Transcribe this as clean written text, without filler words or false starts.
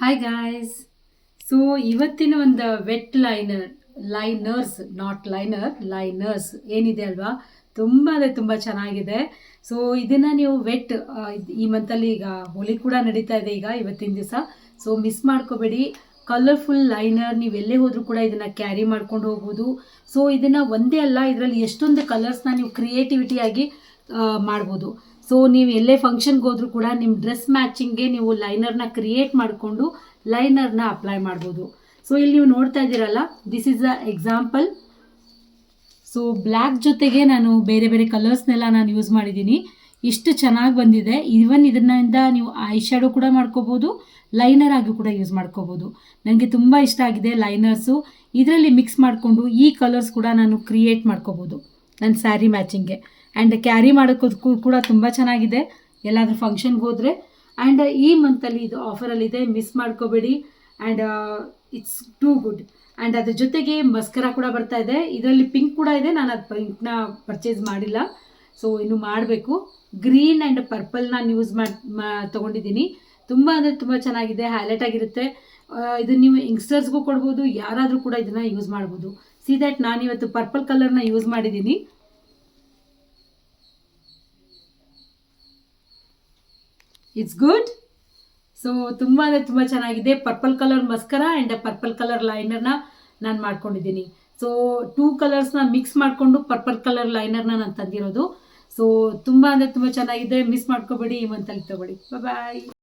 Hi guys. So ಇವತ್ತಿನ ಒಂದು vet liners not liners ಏನಿದೆ ಅಲ್ವಾ, ತುಂಬ ಅಂದರೆ ತುಂಬ ಚೆನ್ನಾಗಿದೆ. ಸೊ ಇದನ್ನು ನೀವು ಈ ಮಂತಲ್ಲಿ ಈಗ ಹೋಳಿ ಕೂಡ ನಡೀತಾ ಇದೆ ಈಗ ಇವತ್ತಿನ ದಿವಸ. ಸೊ ಮಿಸ್ ಮಾಡ್ಕೋಬೇಡಿ. ಕಲರ್ಫುಲ್ ಲೈನರ್ ನೀವು ಎಲ್ಲೇ ಹೋದರೂ ಕೂಡ ಇದನ್ನು ಕ್ಯಾರಿ ಮಾಡ್ಕೊಂಡು ಹೋಗ್ಬೋದು. ಸೊ ಇದನ್ನು ಒಂದೇ ಅಲ್ಲ, ಇದರಲ್ಲಿ ಎಷ್ಟೊಂದು ಕಲರ್ಸ್ನ ನೀವು ಕ್ರಿಯೇಟಿವಿಟಿಯಾಗಿ ಮಾಡ್ಬೋದು. ಸೊ ನೀವು ಎಲ್ಲೇ ಫಂಕ್ಷನ್ಗೆ ಹೋದರೂ ಕೂಡ ನಿಮ್ಮ ಡ್ರೆಸ್ ಮ್ಯಾಚಿಂಗ್ಗೆ ನೀವು ಲೈನರ್ನ ಕ್ರಿಯೇಟ್ ಮಾಡಿಕೊಂಡು ಲೈನರ್ನ ಅಪ್ಲೈ ಮಾಡ್ಬೋದು. ಸೊ ಇಲ್ಲಿ ನೀವು ನೋಡ್ತಾ ಇದ್ದೀರಲ್ಲ, this is a example. So black ಜೊತೆಗೆ ನಾನು ಬೇರೆ ಬೇರೆ ಕಲರ್ಸ್ನೆಲ್ಲ ನಾನು ಯೂಸ್ ಮಾಡಿದ್ದೀನಿ. ಇಷ್ಟು ಚೆನ್ನಾಗಿ ಬಂದಿದೆ. ಈವನ್ ಇದರಿಂದ ನೀವು ಐ ಶ್ಯಾಡೋ ಕೂಡ ಮಾಡ್ಕೋಬೋದು, ಲೈನರ್ ಆಗಿ ಕೂಡ ಯೂಸ್ ಮಾಡ್ಕೋಬೋದು. ನನಗೆ ತುಂಬ ಇಷ್ಟ ಆಗಿದೆ ಲೈನರ್ಸು. ಇದರಲ್ಲಿ ಮಿಕ್ಸ್ ಮಾಡಿಕೊಂಡು ಈ ಕಲರ್ಸ್ ಕೂಡ ನಾನು ಕ್ರಿಯೇಟ್ ಮಾಡ್ಕೋಬೋದು ನನ್ನ ಸ್ಯಾರಿ ಮ್ಯಾಚಿಂಗ್ಗೆ. ಆ್ಯಂಡ್ ಕ್ಯಾರಿ ಮಾಡೋಕ್ಕೂ ಕೂಡ ತುಂಬ ಚೆನ್ನಾಗಿದೆ ಎಲ್ಲಾದರೂ ಫಂಕ್ಷನ್ಗೆ ಹೋದರೆ. ಆ್ಯಂಡ್ ಈ ಮಂತಲ್ಲಿ ಇದು ಆಫರಲ್ಲಿದೆ, ಮಿಸ್ ಮಾಡ್ಕೋಬೇಡಿ. And it's too good. And ಅದ್ರ ಜೊತೆಗೆ ಮಸ್ಕರಾ ಕೂಡ ಬರ್ತಾ ಇದೆ. ಇದರಲ್ಲಿ ಪಿಂಕ್ ಕೂಡ ಇದೆ, ನಾನು ಅದು ಪಿಂಕ್ನ ಪರ್ಚೇಸ್ ಮಾಡಿಲ್ಲ. ಸೊ ಇನ್ನು ಮಾಡಬೇಕು. ಗ್ರೀನ್ ಆ್ಯಂಡ್ ಪರ್ಪಲ್ ನಾನು ಯೂಸ್ ತೊಗೊಂಡಿದ್ದೀನಿ. ತುಂಬ ಅಂದರೆ ತುಂಬ ಚೆನ್ನಾಗಿದೆ, ಹೈಲೈಟ್ ಆಗಿರುತ್ತೆ. ಇದು ನೀವು ಯಂಗ್ಸ್ಟರ್ಸ್ಗೂ ಕೊಡ್ಬೋದು, ಯಾರಾದರೂ ಕೂಡ ಇದನ್ನು ಯೂಸ್ ಮಾಡ್ಬೋದು. ಸಿ ದ್ಯಾಟ್ ನಾನಿವತ್ತು ಪರ್ಪಲ್ ಕಲರ್ನ ಯೂಸ್ ಮಾಡಿದ್ದೀನಿ. It's good. ಸೊ ತುಂಬ ಅಂದರೆ ತುಂಬ ಚೆನ್ನಾಗಿದೆ. Purple colour mascara and purple colour ಲೈನರ್ನ ನಾನು ಮಾಡ್ಕೊಂಡಿದ್ದೀನಿ. ಸೊ 2 ಕಲರ್ಸ್ನ ಮಿಕ್ಸ್ ಮಾಡಿಕೊಂಡು ಪರ್ಪಲ್ ಕಲರ್ ಲೈನರ್ನ ನಾನು ತಂದಿರೋದು. ಸೊ ತುಂಬ ಅಂದರೆ ತುಂಬ ಚೆನ್ನಾಗಿದೆ. ಮಿಸ್ ಮಾಡ್ಕೋಬೇಡಿ, ಈ ಮಂತಲ್ಲಿ ತಗೊಳ್ಳಿ. ಬಾಯ್.